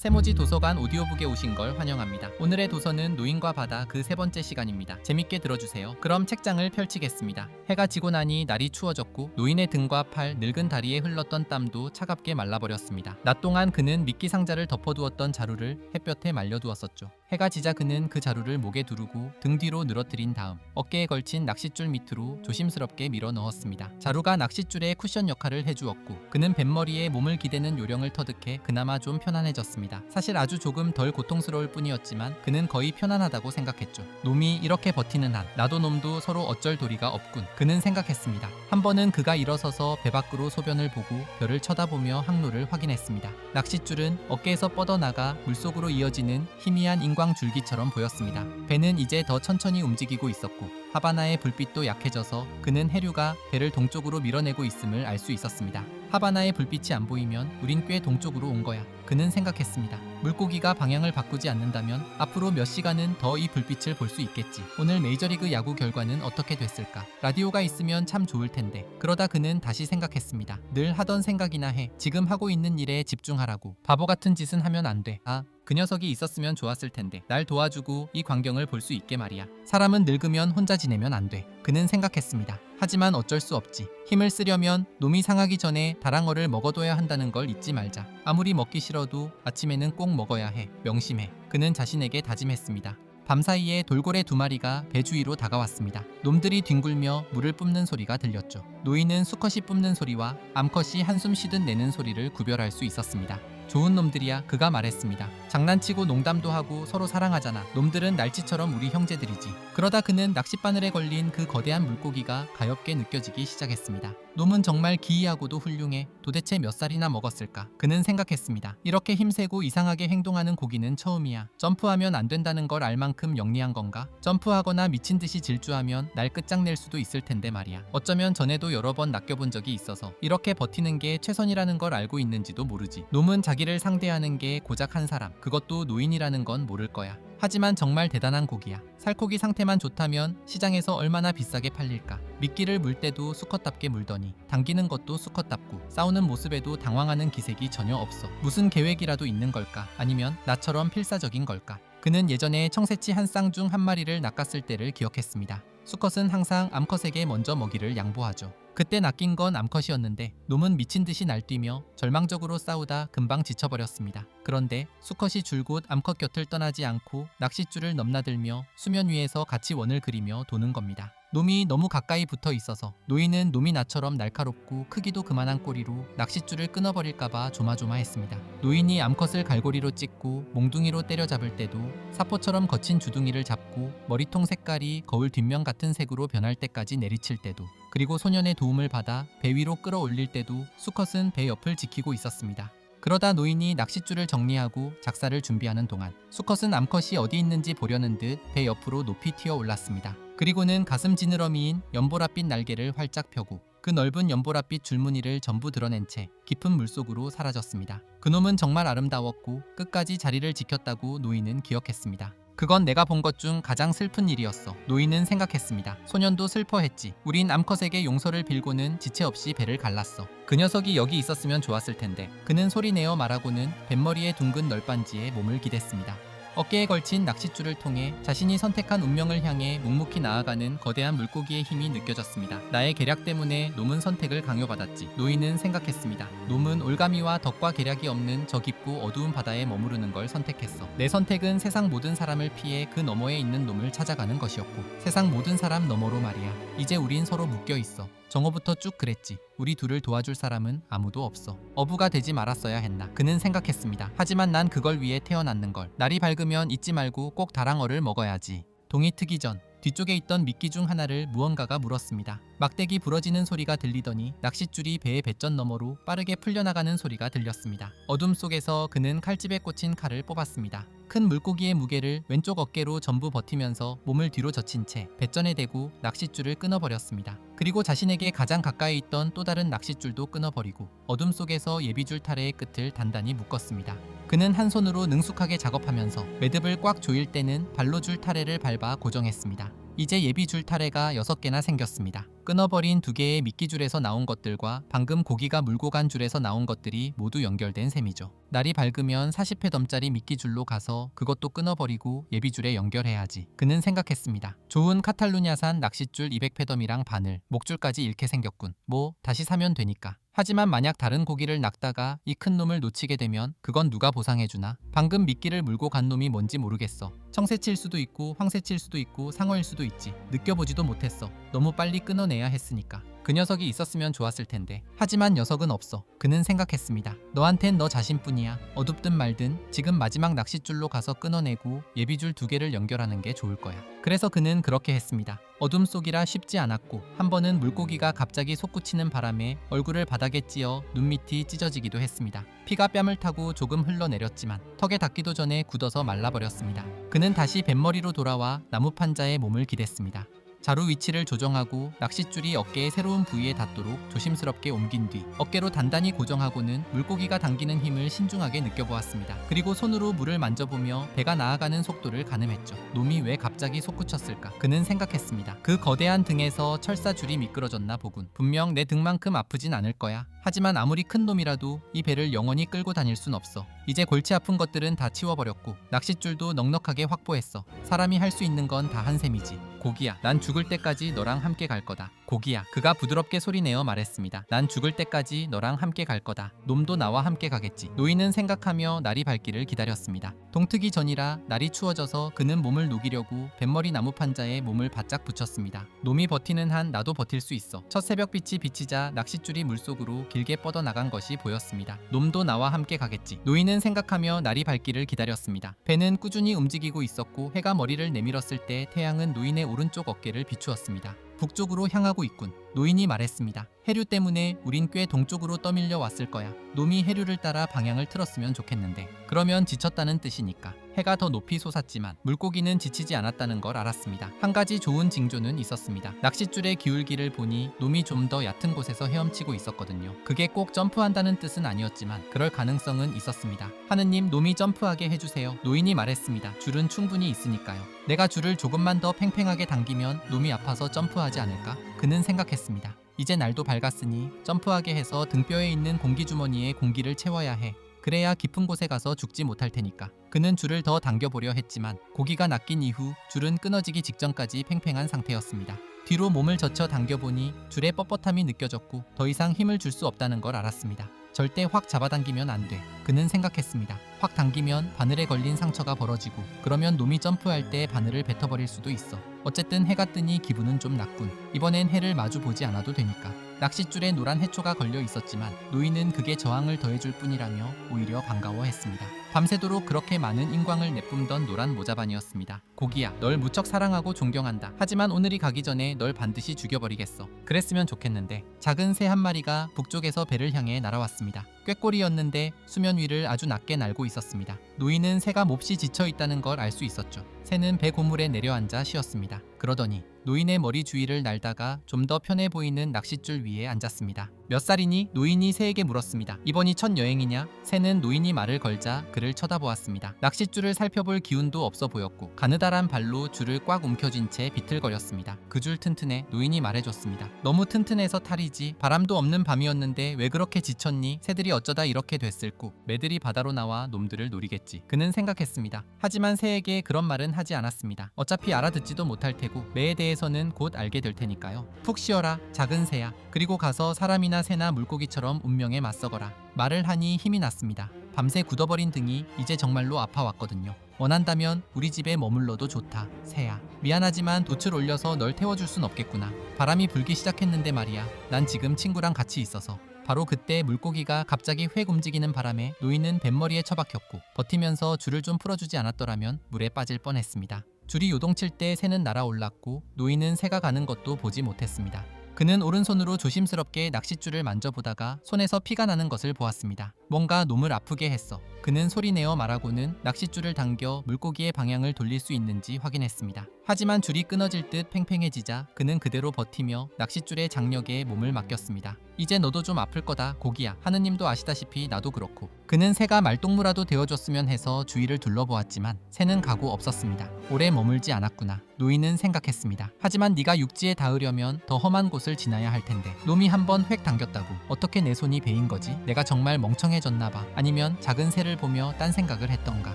세모지 도서관 오디오북에 오신 걸 환영합니다. 오늘의 도서는 노인과 바다 그 세 번째 시간입니다. 재밌게 들어주세요. 그럼 책장을 펼치겠습니다. 해가 지고 나니 날이 추워졌고 노인의 등과 팔, 늙은 다리에 흘렀던 땀도 차갑게 말라버렸습니다. 낮 동안 그는 미끼 상자를 덮어두었던 자루를 햇볕에 말려두었었죠. 해가 지자 그는 그 자루를 목에 두르고 등 뒤로 늘어뜨린 다음 어깨에 걸친 낚싯줄 밑으로 조심스럽게 밀어 넣었습니다. 자루가 낚싯줄의 쿠션 역할을 해주었고 그는 뱃머리에 몸을 기대는 요령을 터득해 그나마 좀 편안해졌습니다. 사실 아주 조금 덜 고통스러울 뿐이었지만 그는 거의 편안하다고 생각했죠. 놈이 이렇게 버티는 한 나도 놈도 서로 어쩔 도리가 없군. 그는 생각했습니다. 한 번은 그가 일어서서 배 밖으로 소변을 보고 별을 쳐다보며 항로를 확인했습니다. 낚싯줄은 어깨에서 뻗어나가 물속으로 이어지는 희미한 인광 줄기처럼 보였습니다. 배는 이제 더 천천히 움직이고 있었고 하바나의 불빛도 약해져서 그는 해류가 배를 동쪽으로 밀어내고 있음을 알 수 있었습니다. 하바나의 불빛이 안 보이면 우린 꽤 동쪽으로 온 거야. 그는 생각했습니다. 물고기가 방향을 바꾸지 않는다면 앞으로 몇 시간은 더 이 불빛을 볼 수 있겠지. 오늘 메이저리그 야구 결과는 어떻게 됐을까? 라디오가 있으면 참 좋을 텐데. 그러다 그는 다시 생각했습니다. 늘 하던 생각이나 해. 지금 하고 있는 일에 집중하라고. 바보 같은 짓은 하면 안 돼. 그 녀석이 있었으면 좋았을 텐데. 날 도와주고 이 광경을 볼 수 있게 말이야. 사람은 늙으면 혼자 지내면 안 돼. 그는 생각했습니다. 하지만 어쩔 수 없지. 힘을 쓰려면 놈이 상하기 전에 다랑어를 먹어둬야 한다는 걸 잊지 말자. 아무리 먹기 싫어도 아침에는 꼭 먹어야 해. 명심해. 그는 자신에게 다짐했습니다. 밤사이에 돌고래 두 마리가 배 주위로 다가왔습니다. 놈들이 뒹굴며 물을 뿜는 소리가 들렸죠. 노인은 수컷이 뿜는 소리와 암컷이 한숨 쉬듯 내는 소리를 구별할 수 있었습니다. 좋은 놈들이야, 그가 말했습니다. 장난치고 농담도 하고 서로 사랑하잖아. 놈들은 날치처럼 우리 형제들이지. 그러다 그는 낚싯바늘에 걸린 그 거대한 물고기가 가엽게 느껴지기 시작했습니다. 놈은 정말 기이하고도 훌륭해. 도대체 몇 살이나 먹었을까? 그는 생각했습니다. 이렇게 힘세고 이상하게 행동하는 고기는 처음이야. 점프하면 안 된다는 걸 알 만큼 영리한 건가? 점프하거나 미친 듯이 질주하면 날 끝장낼 수도 있을 텐데 말이야. 어쩌면 전에도 여러 번 낚여본 적이 있어서 이렇게 버티는 게 최선이라는 걸 알고 있는지도 모르지. 놈은 자기를 상대하는 게 고작 한 사람, 그것도 노인이라는 건 모를 거야. 하지만 정말 대단한 고기야. 살코기 상태만 좋다면 시장에서 얼마나 비싸게 팔릴까. 미끼를 물 때도 수컷답게 물더니 당기는 것도 수컷답고 싸우는 모습에도 당황하는 기색이 전혀 없어. 무슨 계획이라도 있는 걸까? 아니면 나처럼 필사적인 걸까? 그는 예전에 청새치 한 쌍 중 한 마리를 낚았을 때를 기억했습니다. 수컷은 항상 암컷에게 먼저 먹이를 양보하죠. 그때 낚인 건 암컷이었는데 놈은 미친 듯이 날뛰며 절망적으로 싸우다 금방 지쳐버렸습니다. 그런데 수컷이 줄곧 암컷 곁을 떠나지 않고 낚싯줄을 넘나들며 수면 위에서 같이 원을 그리며 도는 겁니다. 놈이 너무 가까이 붙어 있어서 노인은 놈이 나처럼 날카롭고 크기도 그만한 꼬리로 낚싯줄을 끊어버릴까봐 조마조마했습니다. 노인이 암컷을 갈고리로 찢고 몽둥이로 때려잡을 때도 사포처럼 거친 주둥이를 잡고 머리통 색깔이 거울 뒷면 같은 색으로 변할 때까지 내리칠 때도 그리고 소년의 도움을 받아 배 위로 끌어올릴 때도 수컷은 배 옆을 지키고 있었습니다. 그러다 노인이 낚싯줄을 정리하고 작사를 준비하는 동안 수컷은 암컷이 어디 있는지 보려는 듯 배 옆으로 높이 튀어 올랐습니다. 그리고는 가슴 지느러미인 연보라빛 날개를 활짝 펴고 그 넓은 연보라빛 줄무늬를 전부 드러낸 채 깊은 물속으로 사라졌습니다. 그놈은 정말 아름다웠고 끝까지 자리를 지켰다고 노인은 기억했습니다. 그건 내가 본 것 중 가장 슬픈 일이었어. 노인은 생각했습니다. 소년도 슬퍼했지. 우린 암컷에게 용서를 빌고는 지체 없이 배를 갈랐어. 그 녀석이 여기 있었으면 좋았을 텐데. 그는 소리내어 말하고는 뱃머리의 둥근 널빤지에 몸을 기댔습니다. 어깨에 걸친 낚싯줄을 통해 자신이 선택한 운명을 향해 묵묵히 나아가는 거대한 물고기의 힘이 느껴졌습니다. 나의 계략 때문에 놈은 선택을 강요받았지. 노인은 생각했습니다. 놈은 올가미와 덕과 계략이 없는 저 깊고 어두운 바다에 머무르는 걸 선택했어. 내 선택은 세상 모든 사람을 피해 그 너머에 있는 놈을 찾아가는 것이었고 세상 모든 사람 너머로 말이야. 이제 우린 서로 묶여 있어. 정오부터 쭉 그랬지. 우리 둘을 도와줄 사람은 아무도 없어. 어부가 되지 말았어야 했나. 그는 생각했습니다. 하지만 난 그걸 위해 태어났는 걸. 날이 밝으면 잊지 말고 꼭 다랑어를 먹어야지. 동이 트기 전 뒤쪽에 있던 미끼 중 하나를 무언가가 물었습니다. 막대기 부러지는 소리가 들리더니 낚싯줄이 배의 배전 너머로 빠르게 풀려나가는 소리가 들렸습니다. 어둠 속에서 그는 칼집에 꽂힌 칼을 뽑았습니다. 큰 물고기의 무게를 왼쪽 어깨로 전부 버티면서 몸을 뒤로 젖힌 채 배전에 대고 낚싯줄을 끊어버렸습니다. 그리고 자신에게 가장 가까이 있던 또 다른 낚싯줄도 끊어버리고 어둠 속에서 예비줄 타래의 끝을 단단히 묶었습니다. 그는 한 손으로 능숙하게 작업하면서 매듭을 꽉 조일 때는 발로 줄 타래를 밟아 고정했습니다. 이제 예비줄 타래가 6개나 생겼습니다. 끊어버린 두 개의 미끼줄에서 나온 것들과 방금 고기가 물고 간 줄에서 나온 것들이 모두 연결된 셈이죠. 날이 밝으면 40회덤짜리 미끼줄로 가서 그것도 끊어버리고 예비줄에 연결해야지. 그는 생각했습니다. 좋은 카탈루냐산 낚싯줄 200회덤이랑 바늘, 목줄까지 잃게 생겼군. 뭐 다시 사면 되니까. 하지만 만약 다른 고기를 낚다가 이 큰 놈을 놓치게 되면 그건 누가 보상해주나? 방금 미끼를 물고 간 놈이 뭔지 모르겠어. 청새치일 수도 있고 황새치일 수도 있고 상어일 수도 있지. 느껴보지도 못했어. 너무 빨리 끊어내야 했으니까. 그 녀석이 있었으면 좋았을 텐데. 하지만 녀석은 없어. 그는 생각했습니다. 너한텐 너 자신뿐이야. 어둡든 말든 지금 마지막 낚싯줄로 가서 끊어내고 예비줄 2개를 연결하는 게 좋을 거야. 그래서 그는 그렇게 했습니다. 어둠 속이라 쉽지 않았고 한 번은 물고기가 갑자기 솟구치는 바람에 얼굴을 바닥에 찧어 눈밑이 찢어지기도 했습니다. 피가 뺨을 타고 조금 흘러내렸지만 턱에 닿기도 전에 굳어서 말라버렸습니다. 그는 다시 뱃머리로 돌아와 나무 판자에 몸을 기댔습니다. 자루 위치를 조정하고 낚싯줄이 어깨의 새로운 부위에 닿도록 조심스럽게 옮긴 뒤 어깨로 단단히 고정하고는 물고기가 당기는 힘을 신중하게 느껴보았습니다. 그리고 손으로 물을 만져보며 배가 나아가는 속도를 가늠했죠. 놈이 왜 갑자기 솟구쳤을까? 그는 생각했습니다. 그 거대한 등에서 철사줄이 미끄러졌나 보군. 분명 내 등만큼 아프진 않을 거야. 하지만 아무리 큰 놈이라도 이 배를 영원히 끌고 다닐 순 없어. 이제 골치 아픈 것들은 다 치워버렸고 낚싯줄도 넉넉하게 확보했어. 사람이 할 수 있는 건 다 한 셈이지. 고기야, 난 죽을 때까지 너랑 함께 갈 거다. 고기야, 그가 부드럽게 소리내어 말했습니다. 난 죽을 때까지 너랑 함께 갈 거다. 놈도 나와 함께 가겠지. 노인은 생각하며 날이 밝기를 기다렸습니다. 동트기 전이라 날이 추워져서 그는 몸을 녹이려고 뱃머리 나무 판자에 몸을 바짝 붙였습니다. 놈이 버티는 한 나도 버틸 수 있어. 첫 새벽빛이 비치자 낚싯줄이 물속으로 길게 뻗어나간 것이 보였습니다. 놈도 나와 함께 가겠지. 노인은 생각하며 날이 밝기를 기다렸습니다. 배는 꾸준히 움직이고 있었고 해가 머리를 내밀었을 때 태양은 노인의 오른쪽 어깨를 비추었습니다. 북쪽으로 향하고 있군. 노인이 말했습니다. 해류 때문에 우린 꽤 동쪽으로 떠밀려 왔을 거야. 놈이 해류를 따라 방향을 틀었으면 좋겠는데. 그러면 지쳤다는 뜻이니까. 해가 더 높이 솟았지만 물고기는 지치지 않았다는 걸 알았습니다. 한 가지 좋은 징조는 있었습니다. 낚싯줄의 기울기를 보니 놈이 좀 더 얕은 곳에서 헤엄치고 있었거든요. 그게 꼭 점프한다는 뜻은 아니었지만 그럴 가능성은 있었습니다. 하느님, 놈이 점프하게 해주세요. 노인이 말했습니다. 줄은 충분히 있으니까요. 내가 줄을 조금만 더 팽팽하게 당기면 놈이 아파서 점프하지 않을까? 그는 생각했습니다. 이제 날도 밝았으니 점프하게 해서 등뼈에 있는 공기주머니에 공기를 채워야 해. 그래야 깊은 곳에 가서 죽지 못할 테니까. 그는 줄을 더 당겨보려 했지만 고기가 낚인 이후 줄은 끊어지기 직전까지 팽팽한 상태였습니다. 뒤로 몸을 젖혀 당겨보니 줄의 뻣뻣함이 느껴졌고 더 이상 힘을 줄 수 없다는 걸 알았습니다. 절대 확 잡아당기면 안 돼. 그는 생각했습니다. 확 당기면 바늘에 걸린 상처가 벌어지고 그러면 놈이 점프할 때 바늘을 뱉어버릴 수도 있어. 어쨌든 해가 뜨니 기분은 좀 났군. 이번엔 해를 마주 보지 않아도 되니까. 낚싯줄에 노란 해초가 걸려 있었지만 노인은 그게 저항을 더해줄 뿐이라며 오히려 반가워했습니다. 밤새도록 그렇게 많은 인광을 내뿜던 노란 모자반이었습니다. 고기야, 널 무척 사랑하고 존경한다. 하지만 오늘이 가기 전에 널 반드시 죽여버리겠어. 그랬으면 좋겠는데. 작은 새 한 마리가 북쪽에서 배를 향해 날아왔습니다. 꾀꼬리였는데 수면 위를 아주 낮게 날고 있었습니다. 노인은 새가 몹시 지쳐있다는 걸 알 수 있었죠. 새는 배 고물에 내려앉아 쉬었습니다. 그러더니 노인의 머리 주위를 날다가 좀 더 편해 보이는 낚싯줄 위에 앉았습니다. 몇 살이니? 노인이 새에게 물었습니다. 이번이 첫 여행이냐? 새는 노인이 말을 걸자 그를 쳐다보았습니다. 낚싯줄을 살펴볼 기운도 없어 보였고 가느다란 발로 줄을 꽉 움켜쥔 채 비틀거렸습니다. 그 줄 튼튼해. 노인이 말해줬습니다. 너무 튼튼해서 탈이지. 바람도 없는 밤이었는데 왜 그렇게 지쳤니? 새들이 어쩌다 이렇게 됐을꼬. 매들이 바다로 나와 놈들을 노리겠지. 그는 생각했습니다. 하지만 새에게 그런 말은 하지 않았습니다. 어차피 알아듣지도 못할 테고 매에 대해서는 곧 알게 될 테니까요. 푹 쉬어라, 작은 새야. 그리고 가서 사람이나 새나 물고기처럼 운명에 맞서거라. 말을 하니 힘이 났습니다. 밤새 굳어버린 등이 이제 정말로 아파왔거든요. 원한다면 우리 집에 머물러도 좋다, 새야. 미안하지만 돛을 올려서 널 태워줄 순 없겠구나. 바람이 불기 시작했는데 말이야. 난 지금 친구랑 같이 있어서. 바로 그때 물고기가 갑자기 획 움직이는 바람에 노인은 뱃머리에 처박혔고 버티면서 줄을 좀 풀어주지 않았더라면 물에 빠질 뻔했습니다. 줄이 요동칠 때 새는 날아올랐고 노인은 새가 가는 것도 보지 못했습니다. 그는 오른손으로 조심스럽게 낚싯줄을 만져보다가 손에서 피가 나는 것을 보았습니다. 뭔가 놈을 아프게 했어. 그는 소리내어 말하고는 낚싯줄을 당겨 물고기의 방향을 돌릴 수 있는지 확인했습니다. 하지만 줄이 끊어질 듯 팽팽해지자 그는 그대로 버티며 낚싯줄의 장력에 몸을 맡겼습니다. 이제 너도 좀 아플 거다 고기야. 하느님도 아시다시피 나도 그렇고. 그는 새가 말동무라도 되어줬으면 해서 주위를 둘러보았지만 새는 가고 없었습니다. 오래 머물지 않았구나. 노인은 생각했습니다. 하지만 네가 육지에 닿으려면 더 험한 곳을 지나야 할 텐데. 놈이 한번 획 당겼다고 어떻게 내 손이 베인 거지? 내가 정말 멍청해졌나 봐. 아니면 작은 새를 보며 딴 생각을 했던가.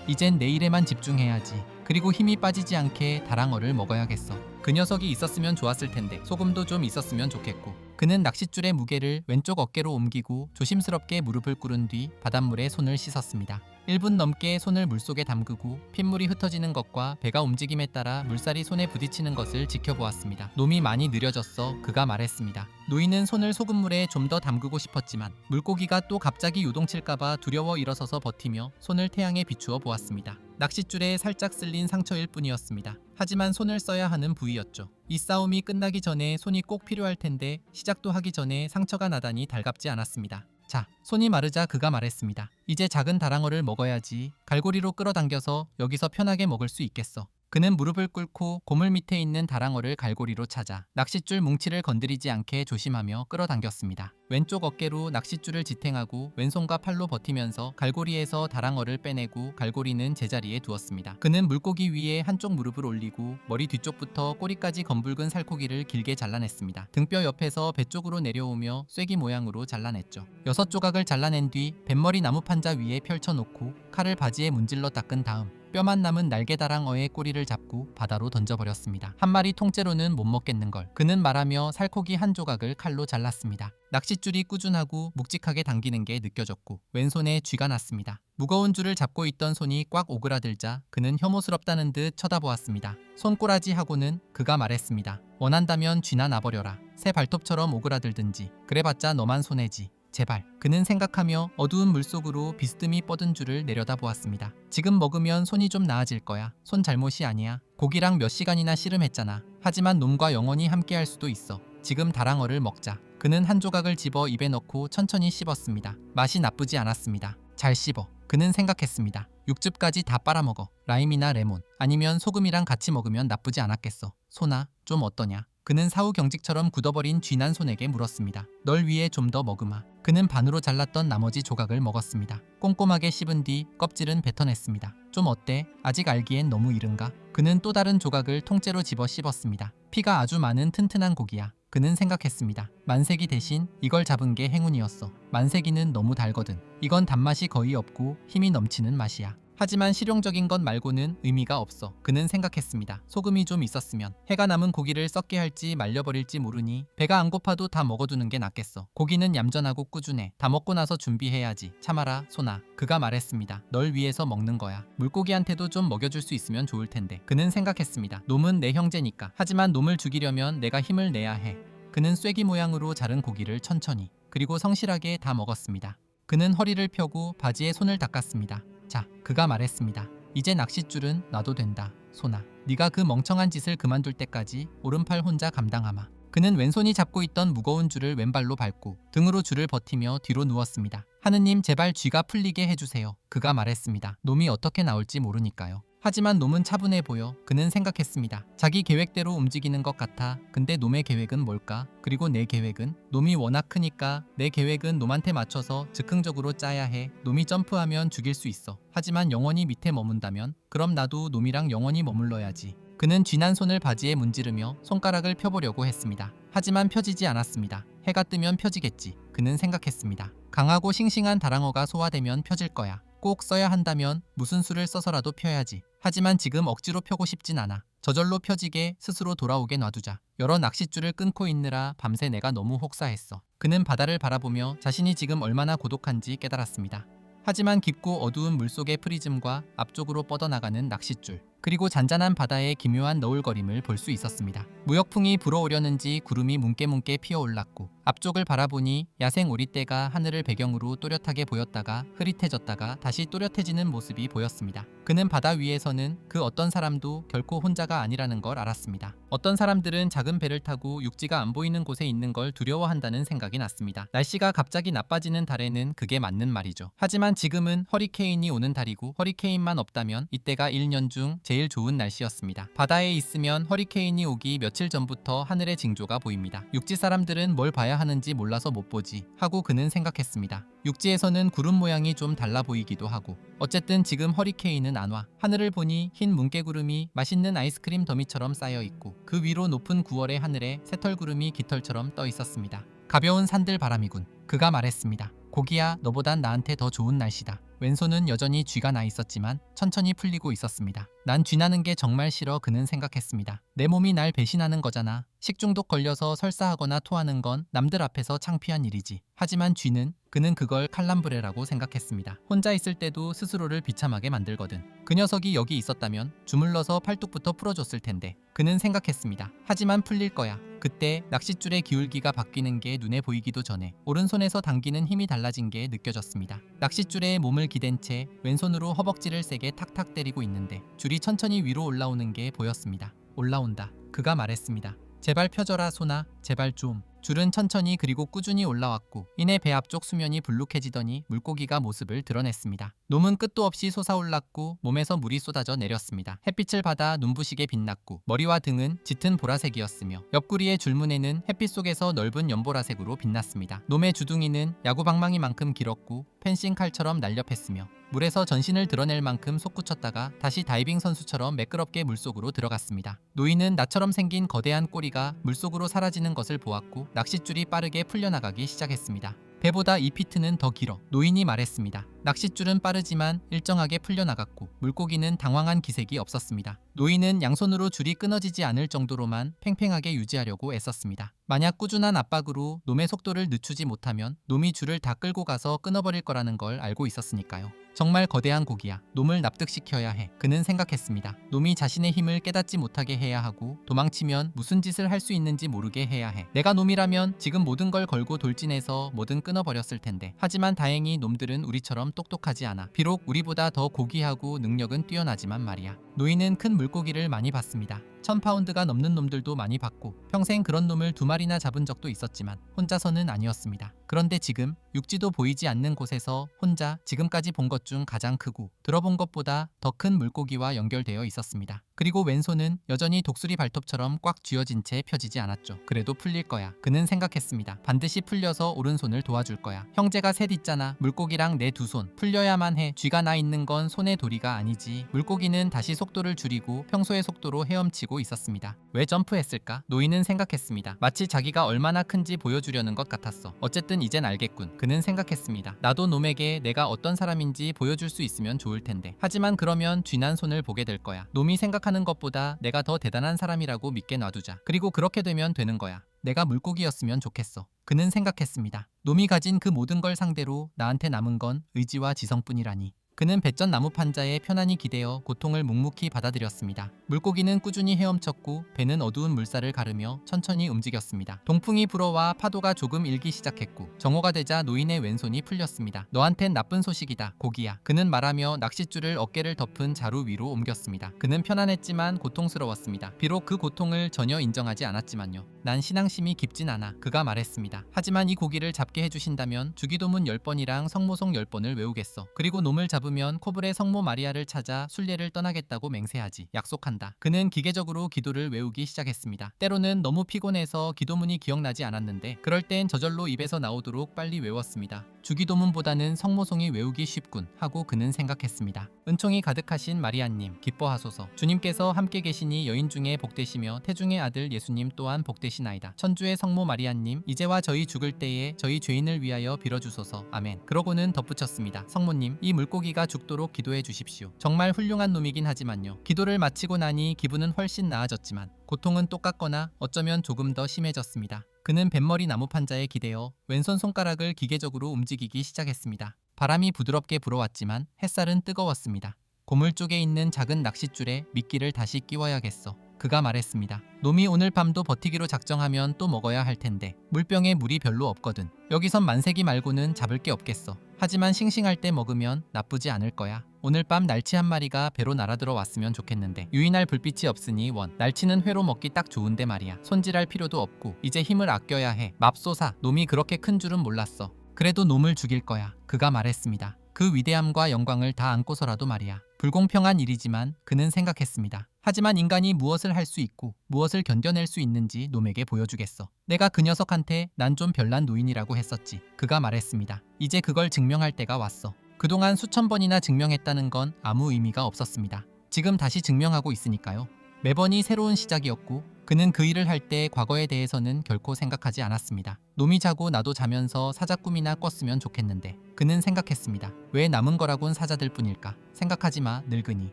이젠 내 일에만 집중해야지. 그리고 힘이 빠지지 않게 다랑어를 먹어야겠어. 그 녀석이 있었으면 좋았을 텐데 소금도 좀 있었으면 좋겠고. 그는 낚싯줄의 무게를 왼쪽 어깨로 옮기고 조심스럽게 무릎을 꿇은 뒤 바닷물에 손을 씻었습니다. 1분 넘게 손을 물속에 담그고 핏물이 흩어지는 것과 배가 움직임에 따라 물살이 손에 부딪히는 것을 지켜보았습니다. 놈이 많이 느려졌어. 그가 말했습니다. 노인은 손을 소금물에 좀 더 담그고 싶었지만 물고기가 또 갑자기 요동칠까봐 두려워 일어서서 버티며 손을 태양에 비추어 보았습니다. 낚싯줄에 살짝 쓸린 상처일 뿐이었습니다. 하지만 손을 써야 하는 부위였죠. 이 싸움이 끝나기 전에 손이 꼭 필요할 텐데 시작도 하기 전에 상처가 나다니 달갑지 않았습니다. 자, 손이 마르자 그가 말했습니다. 이제 작은 다랑어를 먹어야지. 갈고리로 끌어당겨서 여기서 편하게 먹을 수 있겠어. 그는 무릎을 꿇고 고물 밑에 있는 다랑어를 갈고리로 찾아 낚싯줄 뭉치를 건드리지 않게 조심하며 끌어당겼습니다. 왼쪽 어깨로 낚싯줄을 지탱하고 왼손과 팔로 버티면서 갈고리에서 다랑어를 빼내고 갈고리는 제자리에 두었습니다. 그는 물고기 위에 한쪽 무릎을 올리고 머리 뒤쪽부터 꼬리까지 검붉은 살코기를 길게 잘라냈습니다. 등뼈 옆에서 배 쪽으로 내려오며 쐐기 모양으로 잘라냈죠. 6조각을 잘라낸 뒤 뱃머리 나무 판자 위에 펼쳐놓고 칼을 바지에 문질러 닦은 다음 뼈만 남은 날개 다랑어의 꼬리를 잡고 바다로 던져버렸습니다. 한 마리 통째로는 못 먹겠는걸. 그는 말하며 살코기 한 조각을 칼로 잘랐습니다. 낚싯줄이 꾸준하고 묵직하게 당기는 게 느껴졌고 왼손에 쥐가 났습니다. 무거운 줄을 잡고 있던 손이 꽉 오그라들자 그는 혐오스럽다는 듯 쳐다보았습니다. 손꼬라지 하고는 그가 말했습니다. 원한다면 쥐나 놔버려라. 새 발톱처럼 오그라들든지. 그래봤자 너만 손해지. 제발. 그는 생각하며 어두운 물속으로 비스듬히 뻗은 줄을 내려다보았습니다. 지금 먹으면 손이 좀 나아질 거야. 손 잘못이 아니야. 고기랑 몇 시간이나 씨름했잖아. 하지만 놈과 영원히 함께할 수도 있어. 지금 다랑어를 먹자. 그는 한 조각을 집어 입에 넣고 천천히 씹었습니다. 맛이 나쁘지 않았습니다. 잘 씹어. 그는 생각했습니다. 육즙까지 다 빨아먹어. 라임이나 레몬 아니면 소금이랑 같이 먹으면 나쁘지 않았겠어. 소나 좀 어떠냐? 그는 사후 경직처럼 굳어버린 쥐난 손에게 물었습니다. 널 위해 좀 더 먹으마. 그는 반으로 잘랐던 나머지 조각을 먹었습니다. 꼼꼼하게 씹은 뒤 껍질은 뱉어냈습니다. 좀 어때? 아직 알기엔 너무 이른가? 그는 또 다른 조각을 통째로 집어 씹었습니다. 피가 아주 많은 튼튼한 고기야. 그는 생각했습니다. 만세기 대신 이걸 잡은 게 행운이었어. 만세기는 너무 달거든. 이건 단맛이 거의 없고 힘이 넘치는 맛이야. 하지만 실용적인 것 말고는 의미가 없어. 그는 생각했습니다. 소금이 좀 있었으면 해가 남은 고기를 썩게 할지 말려버릴지 모르니 배가 안 고파도 다 먹어두는 게 낫겠어. 고기는 얌전하고 꾸준해. 다 먹고 나서 준비해야지. 참아라 소나. 그가 말했습니다. 널 위해서 먹는 거야. 물고기한테도 좀 먹여줄 수 있으면 좋을 텐데. 그는 생각했습니다. 놈은 내 형제니까. 하지만 놈을 죽이려면 내가 힘을 내야 해. 그는 쐐기 모양으로 자른 고기를 천천히 그리고 성실하게 다 먹었습니다. 그는 허리를 펴고 바지에 손을 닦았습니다. 자, 그가 말했습니다. 이제 낚싯줄은 놔도 된다. 소나. 네가 그 멍청한 짓을 그만둘 때까지 오른팔 혼자 감당하마. 그는 왼손이 잡고 있던 무거운 줄을 왼발로 밟고 등으로 줄을 버티며 뒤로 누웠습니다. 하느님 제발 쥐가 풀리게 해주세요. 그가 말했습니다. 놈이 어떻게 나올지 모르니까요. 하지만 놈은 차분해 보여. 그는 생각했습니다. 자기 계획대로 움직이는 것 같아. 근데 놈의 계획은 뭘까? 그리고 내 계획은? 놈이 워낙 크니까 내 계획은 놈한테 맞춰서 즉흥적으로 짜야 해. 놈이 점프하면 죽일 수 있어. 하지만 영원히 밑에 머문다면? 그럼 나도 놈이랑 영원히 머물러야지. 그는 쥐난 손을 바지에 문지르며 손가락을 펴보려고 했습니다. 하지만 펴지지 않았습니다. 해가 뜨면 펴지겠지. 그는 생각했습니다. 강하고 싱싱한 다랑어가 소화되면 펴질 거야. 꼭 써야 한다면 무슨 수를 써서라도 펴야지. 하지만 지금 억지로 펴고 싶진 않아. 저절로 펴지게 스스로 돌아오게 놔두자. 여러 낚싯줄을 끊고 있느라 밤새 내가 너무 혹사했어. 그는 바다를 바라보며 자신이 지금 얼마나 고독한지 깨달았습니다. 하지만 깊고 어두운 물속의 프리즘과 앞쪽으로 뻗어나가는 낚싯줄 그리고 잔잔한 바다의 기묘한 너울거림을 볼 수 있었습니다. 무역풍이 불어오려는지 구름이 뭉게뭉게 피어올랐고 앞쪽을 바라보니 야생 오리떼가 하늘을 배경으로 또렷하게 보였다가 흐릿해졌다가 다시 또렷해지는 모습이 보였습니다. 그는 바다 위에서는 그 어떤 사람도 결코 혼자가 아니라는 걸 알았습니다. 어떤 사람들은 작은 배를 타고 육지가 안 보이는 곳에 있는 걸 두려워한다는 생각이 났습니다. 날씨가 갑자기 나빠지는 달에는 그게 맞는 말이죠. 하지만 지금은 허리케인이 오는 달이고 허리케인만 없다면 이때가 1년 중 제일 좋은 날씨였습니다. 바다에 있으면 허리케인이 오기 며칠 전부터 하늘의 징조가 보입니다. 육지 사람들은 뭘 봐야 하는지 몰라서 못 보지 하고 그는 생각했습니다. 육지에서는 구름 모양이 좀 달라 보이기도 하고 어쨌든 지금 허리케인은 안 와. 하늘을 보니 흰 뭉게구름이 맛있는 아이스크림 더미처럼 쌓여 있고 그 위로 높은 9월의 하늘에 새털구름이 깃털처럼 떠 있었습니다. 가벼운 산들 바람이군. 그가 말했습니다. 고기야, 너보단 나한테 더 좋은 날씨다. 왼손은 여전히 쥐가 나 있었지만 천천히 풀리고 있었습니다. 난 쥐나는 게 정말 싫어. 그는 생각했습니다. 내 몸이 날 배신하는 거잖아. 식중독 걸려서 설사하거나 토하는 건 남들 앞에서 창피한 일이지. 하지만 쥐는 그는 그걸 칼람브레라고 생각했습니다. 혼자 있을 때도 스스로를 비참하게 만들거든. 그 녀석이 여기 있었다면 주물러서 팔뚝부터 풀어줬을 텐데. 그는 생각했습니다. 하지만 풀릴 거야. 그때 낚싯줄의 기울기가 바뀌는 게 눈에 보이기도 전에 오른손에서 당기는 힘이 달라진 게 느껴졌습니다. 낚싯줄에 몸을 기댄 채 왼손으로 허벅지를 세게 탁탁 때리고 있는데 줄이 천천히 위로 올라오는 게 보였습니다. 올라온다. 그가 말했습니다. 제발 펴져라 손아. 제발 좀. 줄은 천천히 그리고 꾸준히 올라왔고 이내 배 앞쪽 수면이 불룩해지더니 물고기가 모습을 드러냈습니다. 놈은 끝도 없이 솟아올랐고 몸에서 물이 쏟아져 내렸습니다. 햇빛을 받아 눈부시게 빛났고 머리와 등은 짙은 보라색이었으며 옆구리의 줄무늬는 햇빛 속에서 넓은 연보라색으로 빛났습니다. 놈의 주둥이는 야구방망이만큼 길었고 펜싱 칼처럼 날렵했으며 물에서 전신을 드러낼 만큼 솟구쳤다가 다시 다이빙 선수처럼 매끄럽게 물속으로 들어갔습니다. 노인은 나처럼 생긴 거대한 꼬리가 물속으로 사라지는 것을 보았고 낚싯줄이 빠르게 풀려나가기 시작했습니다. 배보다 2피트는 더 길어. 노인이 말했습니다. 낚싯줄은 빠르지만 일정하게 풀려나갔고 물고기는 당황한 기색이 없었습니다. 노인은 양손으로 줄이 끊어지지 않을 정도로만 팽팽하게 유지하려고 애썼습니다. 만약 꾸준한 압박으로 놈의 속도를 늦추지 못하면 놈이 줄을 다 끌고 가서 끊어버릴 거라는 걸 알고 있었으니까요. 정말 거대한 고기야. 놈을 납득시켜야 해. 그는 생각했습니다. 놈이 자신의 힘을 깨닫지 못하게 해야 하고 도망치면 무슨 짓을 할 수 있는지 모르게 해야 해. 내가 놈이라면 지금 모든 걸 걸고 돌진해서 뭐든 끊어버렸을 텐데. 하지만 다행히 놈들은 우리처럼 똑똑하지 않아. 비록 우리보다 더 고귀하고 능력은 뛰어나지만 말이야. 노인은 큰 물고기를 많이 봤습니다. 1000파운드가 넘는 놈들도 많이 봤고 평생 그런 놈을 2마리나 잡은 적도 있었지만 혼자서는 아니었습니다. 그런데 지금 육지도 보이지 않는 곳에서 혼자 지금까지 본 것 중 가장 크고 들어본 것보다 더 큰 물고기와 연결되어 있었습니다. 그리고 왼손은 여전히 독수리 발톱처럼 꽉 쥐어진 채 펴지지 않았죠. 그래도 풀릴 거야. 그는 생각했습니다. 반드시 풀려서 오른손을 도와줄 거야. 형제가 셋 있잖아. 물고기랑 내 두 손. 풀려야만 해. 쥐가 나 있는 건 손의 도리가 아니지. 물고기는 다시 속도를 줄이고 평소의 속도로 헤엄치고 있었습니다. 왜 점프했을까? 노인은 생각했습니다. 마치 자기가 얼마나 큰지 보여주려는 것 같았어. 어쨌든 이젠 알겠군. 그는 생각했습니다. 나도 놈에게 내가 어떤 사람인지 보여줄 수 있으면 좋을 텐데. 하지만 그러면 쥐난 손을 보게 될 거야. 놈이 생각하는 것보다 내가 더 대단한 사람이라고 믿게 놔두자. 그리고 그렇게 되면 되는 거야. 내가 물고기였으면 좋겠어. 그는 생각했습니다. 놈이 가진 그 모든 걸 상대로 나한테 남은 건 의지와 지성뿐이라니. 그는 배전 나무판자에 편안히 기대어 고통을 묵묵히 받아들였습니다. 물고기는 꾸준히 헤엄쳤고 배는 어두운 물살을 가르며 천천히 움직였습니다. 동풍이 불어와 파도가 조금 일기 시작했고 정오가 되자 노인의 왼손이 풀렸습니다. 너한텐 나쁜 소식이다, 고기야. 그는 말하며 낚싯줄을 어깨를 덮은 자루 위로 옮겼습니다. 그는 편안했지만 고통스러웠습니다. 비록 그 고통을 전혀 인정하지 않았지만요. 난 신앙심이 깊진 않아. 그가 말했습니다. 하지만 이 고기를 잡게 해주신다면 주기도문 10번이랑 성모송 10번을 외우겠어. 그리고 놈을 잡으면 코블의 성모 마리아를 찾아 순례를 떠나겠다고 맹세하지. 약속한다. 그는 기계적으로 기도를 외우기 시작했습니다. 때로는 너무 피곤해서 기도문이 기억나지 않았는데 그럴 땐 저절로 입에서 나오도록 빨리 외웠습니다. 주기도문보다는 성모송이 외우기 쉽군 하고 그는 생각했습니다. 은총이 가득하신 마리아님 기뻐하소서. 주님께서 함께 계시니 여인 중에 복되시며 태중의 아들 예수님 또한 복되시나이다. 천주의 성모 마리아님 이제와 저희 죽을 때에 저희 죄인을 위하여 빌어주소서. 아멘. 그러고는 덧붙였습니다. 성모님 이 물고기가 죽도록 기도해 주십시오. 정말 훌륭한 놈이긴 하지만요. 기도를 마치고 나니 기분은 훨씬 나아졌지만 고통은 똑같거나 어쩌면 조금 더 심해졌습니다. 그는 뱃머리 나무판자에 기대어 왼손 손가락을 기계적으로 움직이기 시작했습니다. 바람이 부드럽게 불어왔지만 햇살은 뜨거웠습니다. 고물 쪽에 있는 작은 낚싯줄에 미끼를 다시 끼워야겠어. 그가 말했습니다. 놈이 오늘 밤도 버티기로 작정하면 또 먹어야 할 텐데 물병에 물이 별로 없거든. 여기선 만세기 말고는 잡을 게 없겠어. 하지만 싱싱할 때 먹으면 나쁘지 않을 거야. 오늘 밤 날치 한 마리가 배로 날아들어 왔으면 좋겠는데 유인할 불빛이 없으니 날치는 회로 먹기 딱 좋은데 말이야. 손질할 필요도 없고 이제 힘을 아껴야 해. 맙소사, 놈이 그렇게 큰 줄은 몰랐어. 그래도 놈을 죽일 거야. 그가 말했습니다. 그 위대함과 영광을 다 안고서라도 말이야. 불공평한 일이지만 그는 생각했습니다. 하지만 인간이 무엇을 할 수 있고 무엇을 견뎌낼 수 있는지 놈에게 보여주겠어. 내가 그 녀석한테 난 좀 별난 노인이라고 했었지. 그가 말했습니다. 이제 그걸 증명할 때가 왔어. 그동안 수천 번이나 증명했다는 건 아무 의미가 없었습니다. 지금 다시 증명하고 있으니까요. 매번이 새로운 시작이었고 그는 그 일을 할 때 과거에 대해서는 결코 생각하지 않았습니다. 놈이 자고 나도 자면서 사자 꿈이나 꿨으면 좋겠는데 그는 생각했습니다. 왜 남은 거라곤 사자들 뿐일까? 생각하지 마, 늙은이.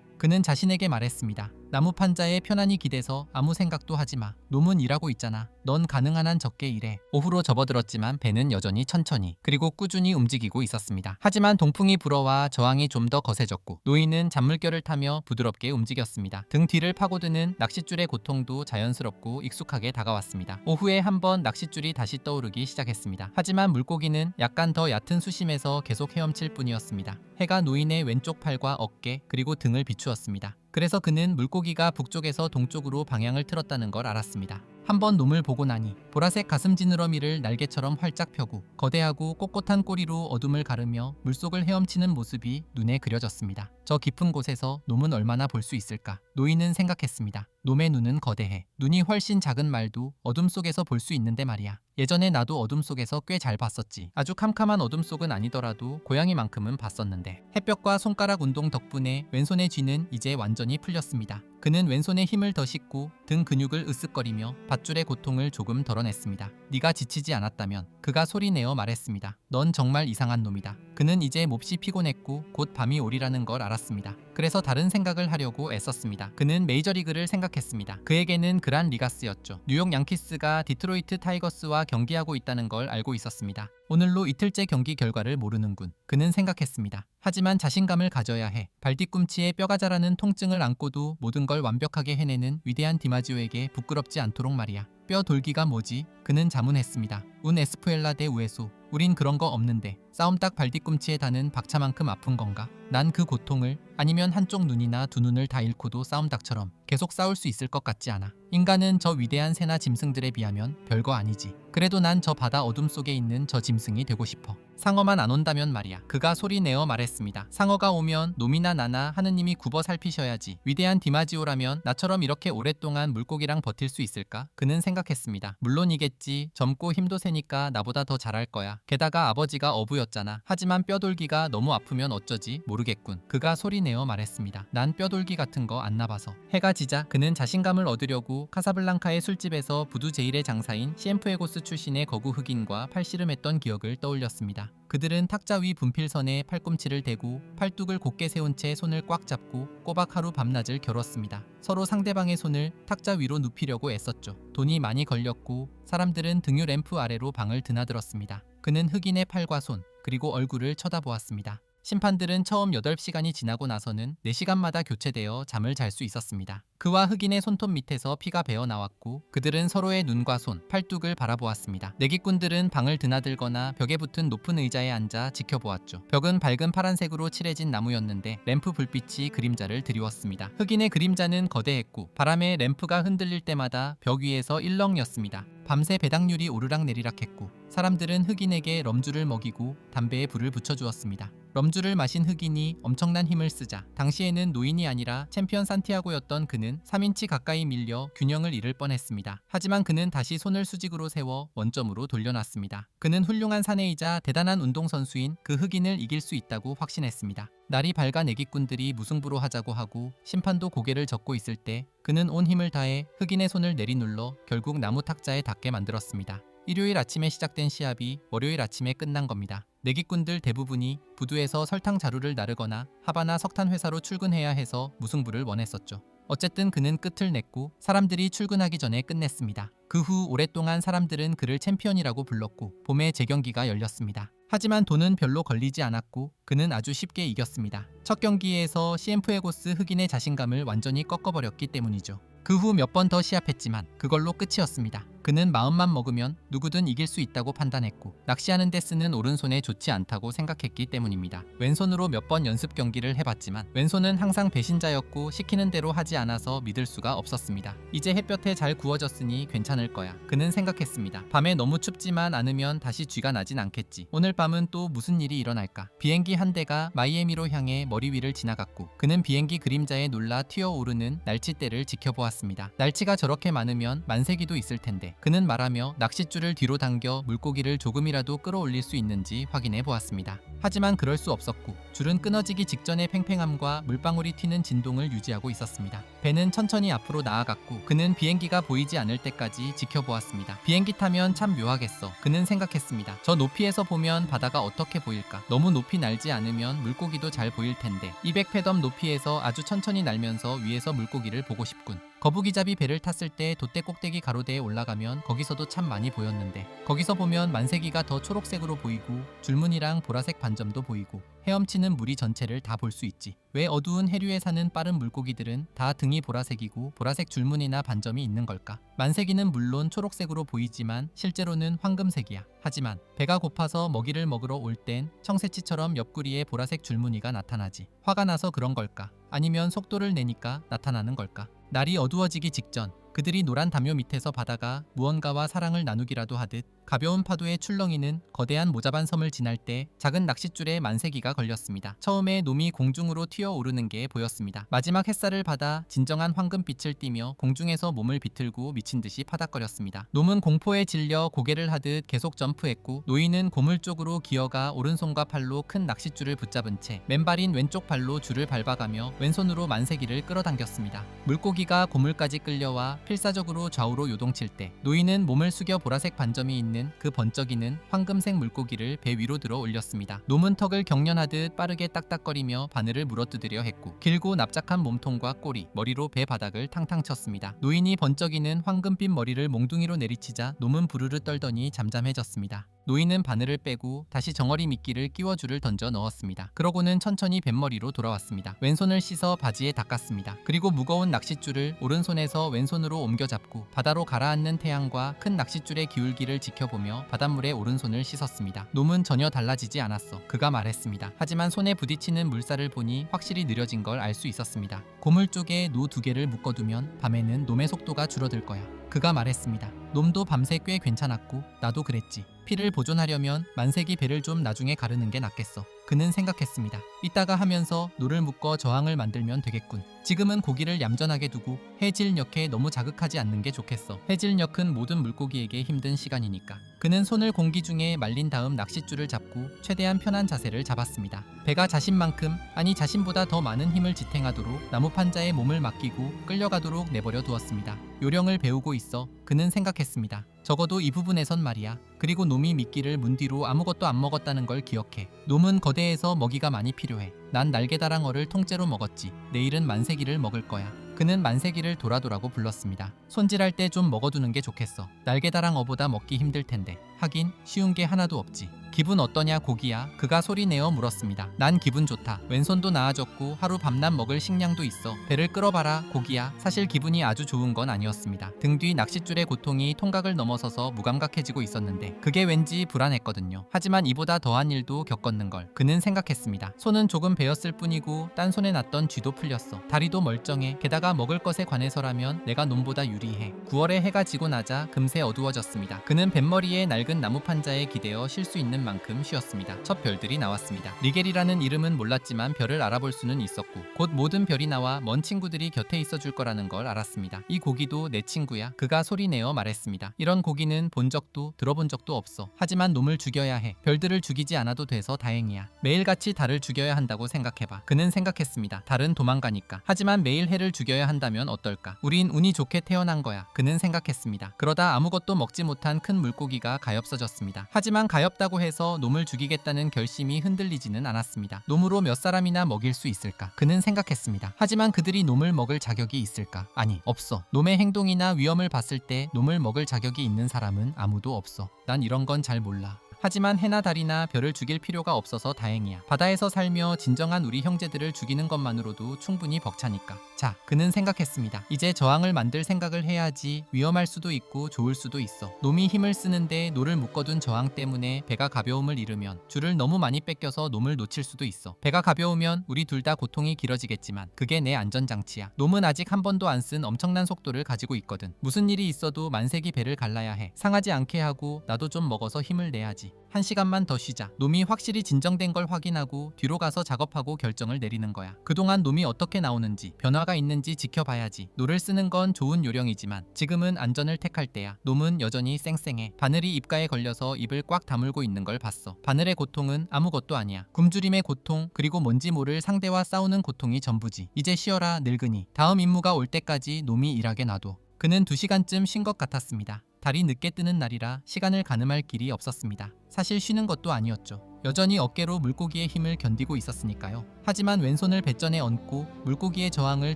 그는 자신에게 말했습니다. 나무 판자에 편안히 기대서 아무 생각도 하지 마. 놈은 일하고 있잖아. 넌 가능한 한 적게 일해. 오후로 접어들었지만 배는 여전히 천천히 그리고 꾸준히 움직이고 있었습니다. 하지만 동풍이 불어와 저항이 좀 더 거세졌고 노인은 잔물결을 타며 부드럽게 움직였습니다. 등 뒤를 파고드는 낚싯줄의 고통도 자연스럽고 익숙하게 다가왔습니다. 오후에 한번 낚싯줄이 다시 떠오르기 시작했습니다. 하지만 물고기는 약간 더 얕은 수심에서 계속 헤엄칠 뿐이었습니다. 해가 노인의 왼쪽 팔과 어깨 그리고 등을 비추었습니다. 그래서 그는 물고기가 북쪽에서 동쪽으로 방향을 틀었다는 걸 알았습니다. 한번 놈을 보고 나니 보라색 가슴 지느러미를 날개처럼 활짝 펴고 거대하고 꼿꼿한 꼬리로 어둠을 가르며 물속을 헤엄치는 모습이 눈에 그려졌습니다. 저 깊은 곳에서 놈은 얼마나 볼 수 있을까? 노인은 생각했습니다. 놈의 눈은 거대해. 눈이 훨씬 작은 말도 어둠 속에서 볼 수 있는데 말이야. 예전에 나도 어둠 속에서 꽤 잘 봤었지. 아주 캄캄한 어둠 속은 아니더라도 고양이만큼은 봤었는데 햇볕과 손가락 운동 덕분에 왼손의 쥐는 이제 완전히 풀렸습니다. 그는 왼손에 힘을 더 싣고 등 근육을 으쓱거리며 밧줄의 고통을 조금 덜어냈습니다. 네가 지치지 않았다면 그가 소리내어 말했습니다. 넌 정말 이상한 놈이다. 그는 이제 몹시 피곤했고 곧 밤이 오리라는 걸 알았습니다. 그래서 다른 생각을 하려고 애썼습니다. 그는 메이저리그를 생각했습니다. 그에게는 그란 리가스였죠. 뉴욕 양키스가 디트로이트 타이거스와 경기하고 있다는 걸 알고 있었습니다. 오늘로 이틀째 경기 결과를 모르는군. 그는 생각했습니다. 하지만 자신감을 가져야 해. 발뒤꿈치에 뼈가 자라는 통증을 안고도 모든 걸 완벽하게 해내는 위대한 디마지오에게 부끄럽지 않도록 말이야. 뼈 돌기가 뭐지? 그는 자문했습니다. 운 에스푸엘라 대 우에소. 우린 그런 거 없는데 싸움 딱 발뒤꿈치에 닿는 박차만큼 아픈 건가? 난 그 고통을 아니면 한쪽 눈이나 두 눈을 다 잃고도 싸움닭처럼 계속 싸울 수 있을 것 같지 않아. 인간은 저 위대한 새나 짐승들에 비하면 별거 아니지. 그래도 난 저 바다 어둠 속에 있는 저 짐승이 되고 싶어. 상어만 안 온다면 말이야. 그가 소리내어 말했습니다. 상어가 오면 놈이나 나나 하느님이 굽어 살피셔야지. 위대한 디마지오라면 나처럼 이렇게 오랫동안 물고기랑 버틸 수 있을까? 그는 생각했습니다. 물론이겠지. 젊고 힘도 세니까 나보다 더 잘할 거야. 게다가 아버지가 어부였잖아. 하지만 뼈돌기가 너무 아프면 어쩌지? 모르겠군. 그가 소리내어 말했습니다. 난 뼈돌기 같은 거 안 나봐서. 해가 지자 그는 자신감을 얻으려고 카사블랑카의 술집에서 부두 제일의 장사인 시엠프에고스 출신의 거구 흑인과 팔씨름했던 기억을 떠올렸습니다. 그들은 탁자 위 분필선에 팔꿈치를 대고 팔뚝을 곧게 세운 채 손을 꽉 잡고 꼬박 하루 밤낮을 겨뤘습니다. 서로 상대방의 손을 탁자 위로 눕히려고 애썼죠. 돈이 많이 걸렸고 사람들은 등유 램프 아래로 방을 드나들었습니다. 그는 흑인의 팔과 손 그리고 얼굴을 쳐다보았습니다. 심판들은 처음 8시간이 지나고 나서는 4시간마다 교체되어 잠을 잘 수 있었습니다. 그와 흑인의 손톱 밑에서 피가 배어 나왔고 그들은 서로의 눈과 손, 팔뚝을 바라보았습니다. 내기꾼들은 방을 드나들거나 벽에 붙은 높은 의자에 앉아 지켜보았죠. 벽은 밝은 파란색으로 칠해진 나무였는데 램프 불빛이 그림자를 드리웠습니다. 흑인의 그림자는 거대했고 바람에 램프가 흔들릴 때마다 벽 위에서 일렁였습니다. 밤새 배당률이 오르락내리락했고 사람들은 흑인에게 럼주를 먹이고 담배에 불을 붙여주었습니다. 럼주를 마신 흑인이 엄청난 힘을 쓰자 당시에는 노인이 아니라 챔피언 산티아고였던 그는 3인치 가까이 밀려 균형을 잃을 뻔했습니다. 하지만 그는 다시 손을 수직으로 세워 원점으로 돌려놨습니다. 그는 훌륭한 사내이자 대단한 운동선수인 그 흑인을 이길 수 있다고 확신했습니다. 날이 밝아 내기꾼들이 무승부로 하자고 하고 심판도 고개를 젓고 있을 때 그는 온 힘을 다해 흑인의 손을 내리눌러 결국 나무 탁자에 닿게 만들었습니다. 일요일 아침에 시작된 시합이 월요일 아침에 끝난 겁니다. 내기꾼들 대부분이 부두에서 설탕 자루를 나르거나 하바나 석탄 회사로 출근해야 해서 무승부를 원했었죠. 어쨌든 그는 끝을 냈고 사람들이 출근하기 전에 끝냈습니다. 그 후 오랫동안 사람들은 그를 챔피언이라고 불렀고 봄에 재경기가 열렸습니다. 하지만 돈은 별로 걸리지 않았고 그는 아주 쉽게 이겼습니다. 첫 경기에서 시엠프에고스 흑인의 자신감을 완전히 꺾어버렸기 때문이죠. 그 후 몇 번 더 시합했지만 그걸로 끝이었습니다. 그는 마음만 먹으면 누구든 이길 수 있다고 판단했고 낚시하는 데 쓰는 오른손에 좋지 않다고 생각했기 때문입니다. 왼손으로 몇 번 연습 경기를 해봤지만 왼손은 항상 배신자였고 시키는 대로 하지 않아서 믿을 수가 없었습니다. 이제 햇볕에 잘 구워졌으니 괜찮을 거야. 그는 생각했습니다. 밤에 너무 춥지만 않으면 다시 쥐가 나진 않겠지. 오늘 밤은 또 무슨 일이 일어날까? 비행기 한 대가 마이애미로 향해 머리 위를 지나갔고 그는 비행기 그림자에 놀라 튀어오르는 날치대를 지켜보았습니다. 날치가 저렇게 많으면 만세기도 있을 텐데 그는 말하며 낚싯줄을 뒤로 당겨 물고기를 조금이라도 끌어올릴 수 있는지 확인해 보았습니다. 하지만 그럴 수 없었고 줄은 끊어지기 직전의 팽팽함과 물방울이 튀는 진동을 유지하고 있었습니다. 배는 천천히 앞으로 나아갔고 그는 비행기가 보이지 않을 때까지 지켜보았습니다. 비행기 타면 참 묘하겠어. 그는 생각했습니다. 저 높이에서 보면 바다가 어떻게 보일까? 너무 높이 날지 않으면 물고기도 잘 보일 텐데 200페덤 높이에서 아주 천천히 날면서 위에서 물고기를 보고 싶군. 거북이잡이 배를 탔을 때 돛대 꼭대기 가로대에 올라가면 거기서도 참 많이 보였는데 거기서 보면 만세기가 더 초록색으로 보이고 줄무늬랑 보라색 반점도 보이고 헤엄치는 무리 전체를 다 볼 수 있지. 왜 어두운 해류에 사는 빠른 물고기들은 다 등이 보라색이고 보라색 줄무늬나 반점이 있는 걸까? 만세기는 물론 초록색으로 보이지만 실제로는 황금색이야. 하지만 배가 고파서 먹이를 먹으러 올 땐 청새치처럼 옆구리에 보라색 줄무늬가 나타나지. 화가 나서 그런 걸까? 아니면 속도를 내니까 나타나는 걸까? 날이 어두워지기 직전 그들이 노란 담요 밑에서 바다가 무언가와 사랑을 나누기라도 하듯 가벼운 파도의 출렁이는 거대한 모자반 섬을 지날 때 작은 낚싯줄에 만세기가 걸렸습니다. 처음에 놈이 공중으로 튀어오르는 게 보였습니다. 마지막 햇살을 받아 진정한 황금빛을 띠며 공중에서 몸을 비틀고 미친 듯이 파닥거렸습니다. 놈은 공포에 질려 고개를 하듯 계속 점프했고 노인은 고물 쪽으로 기어가 오른손과 팔로 큰 낚싯줄을 붙잡은 채 맨발인 왼쪽 발로 줄을 밟아가며 왼손으로 만세기를 끌어당겼습니다. 물고기가 고물까지 끌려와 필사적으로 좌우로 요동칠 때 노인은 몸을 숙여 보라색 반점이 있는 그 번쩍이는 황금색 물고기를 배 위로 들어 올렸습니다. 놈은 턱을 경련하듯 빠르게 딱딱거리며 바늘을 물어뜯으려 했고 길고 납작한 몸통과 꼬리, 머리로 배 바닥을 탕탕 쳤습니다. 노인이 번쩍이는 황금빛 머리를 몽둥이로 내리치자 놈은 부르르 떨더니 잠잠해졌습니다. 노인은 바늘을 빼고 다시 정어리 미끼를 끼워 줄을 던져 넣었습니다. 그러고는 천천히 뱃머리로 돌아왔습니다. 왼손을 씻어 바지에 닦았습니다. 그리고 무거운 낚싯줄을 오른손에서 왼손으로 옮겨잡고 바다로 가라앉는 태양과 큰 낚싯줄의 기울기를 지켜보며 바닷물에 오른손을 씻었습니다. 놈은 전혀 달라지지 않았어. 그가 말했습니다. 하지만 손에 부딪히는 물살을 보니 확실히 느려진 걸 알 수 있었습니다. 고물 쪽에 노 2개를 묶어두면 밤에는 놈의 속도가 줄어들 거야. 그가 말했습니다. 놈도 밤새 꽤 괜찮았고 나도 그랬지. 피를 보존하려면 만세기 배를 좀 나중에 가르는 게 낫겠어. 그는 생각했습니다. 이따가 하면서 노를 묶어 저항을 만들면 되겠군. 지금은 고기를 얌전하게 두고 해질녘에 너무 자극하지 않는 게 좋겠어. 해질녘은 모든 물고기에게 힘든 시간이니까. 그는 손을 공기 중에 말린 다음 낚싯줄을 잡고 최대한 편한 자세를 잡았습니다. 배가 자신만큼 아니 자신보다 더 많은 힘을 지탱하도록 나무 판자에 몸을 맡기고 끌려가도록 내버려 두었습니다. 요령을 배우고 있어 그는 생각했습니다. 적어도 이 부분에선 말이야. 그리고 놈이 미끼를 문 뒤로 아무것도 안 먹었다는 걸 기억해. 놈은 거대해서 먹이가 많이 필요해. 난 날개다랑어를 통째로 먹었지. 내일은 만세기를 먹을 거야. 그는 만세기를 도라도라고 불렀습니다. 손질할 때 좀 먹어두는 게 좋겠어. 날개다랑어보다 먹기 힘들 텐데. 하긴 쉬운 게 하나도 없지. 기분 어떠냐 고기야? 그가 소리내어 물었습니다. 난 기분 좋다. 왼손도 나아졌고 하루 밤낮 먹을 식량도 있어. 배를 끌어봐라 고기야. 사실 기분이 아주 좋은 건 아니었습니다. 등 뒤 낚싯줄의 고통이 통각을 넘어서서 무감각해지고 있었는데 그게 왠지 불안했거든요. 하지만 이보다 더한 일도 겪었는걸 그는 생각했습니다. 손은 조금 베었을 뿐이고 딴 손에 났던 쥐도 풀렸어. 다리도 멀쩡해. 게다가 먹을 것에 관해서라면 내가 놈보다 유리해. 9월에 해가 지고 나자 금세 어두워졌습니다. 그는 뱃머리에 낡은 나무 판자에 기대어 쉴 수 있는 만큼 쉬었습니다. 첫 별들이 나왔습니다. 리겔이라는 이름은 몰랐지만 별을 알아볼 수는 있었고 곧 모든 별이 나와 먼 친구들이 곁에 있어줄 거라는 걸 알았습니다. 이 고기도 내 친구야. 그가 소리내어 말했습니다. 이런 고기는 본 적도 들어본 적도 없어. 하지만 놈을 죽여야 해. 별들을 죽이지 않아도 돼서 다행이야. 매일같이 달을 죽여야 한다고 생각해봐. 그는 생각했습니다. 달은 도망가니까. 하지만 매일 해를 죽여야 한다면 어떨까? 우린 운이 좋게 태어난 거야. 그는 생각했습니다. 그러다 아무것도 먹지 못한 큰 물고기가 가엾어졌습니다. 하지만 가엾다고 해서 놈을 죽이겠다는 결심이 흔들리지는 않았습니다. 놈으로 몇 사람이나 먹일 수 있을까? 그는 생각했습니다. 하지만 그들이 놈을 먹을 자격이 있을까? 아니, 없어. 놈의 행동이나 위험을 봤을 때 놈을 먹을 자격이 있는 사람은 아무도 없어. 난 이런 건 잘 몰라. 하지만 해나 달이나 별을 죽일 필요가 없어서 다행이야. 바다에서 살며 진정한 우리 형제들을 죽이는 것만으로도 충분히 벅차니까. 자, 그는 생각했습니다. 이제 저항을 만들 생각을 해야지. 위험할 수도 있고 좋을 수도 있어. 놈이 힘을 쓰는데 노를 묶어둔 저항 때문에 배가 가벼움을 잃으면 줄을 너무 많이 뺏겨서 놈을 놓칠 수도 있어. 배가 가벼우면 우리 둘 다 고통이 길어지겠지만 그게 내 안전장치야. 놈은 아직 한 번도 안 쓴 엄청난 속도를 가지고 있거든. 무슨 일이 있어도 만색이 배를 갈라야 해. 상하지 않게 하고 나도 좀 먹어서 힘을 내야지. 1시간만 더 쉬자. 놈이 확실히 진정된 걸 확인하고 뒤로 가서 작업하고 결정을 내리는 거야. 그동안 놈이 어떻게 나오는지 변화가 있는지 지켜봐야지. 노를 쓰는 건 좋은 요령이지만 지금은 안전을 택할 때야. 놈은 여전히 쌩쌩해. 바늘이 입가에 걸려서 입을 꽉 다물고 있는 걸 봤어. 바늘의 고통은 아무것도 아니야. 굶주림의 고통, 그리고 뭔지 모를 상대와 싸우는 고통이 전부지. 이제 쉬어라 늙은이. 다음 임무가 올 때까지 놈이 일하게 놔둬. 그는 2시간쯤 쉰 것 같았습니다. 달이 늦게 뜨는 날이라 시간을 가늠할 길이 없었습니다. 사실 쉬는 것도 아니었죠. 여전히 어깨로 물고기의 힘을 견디고 있었으니까요. 하지만 왼손을 배전에 얹고 물고기의 저항을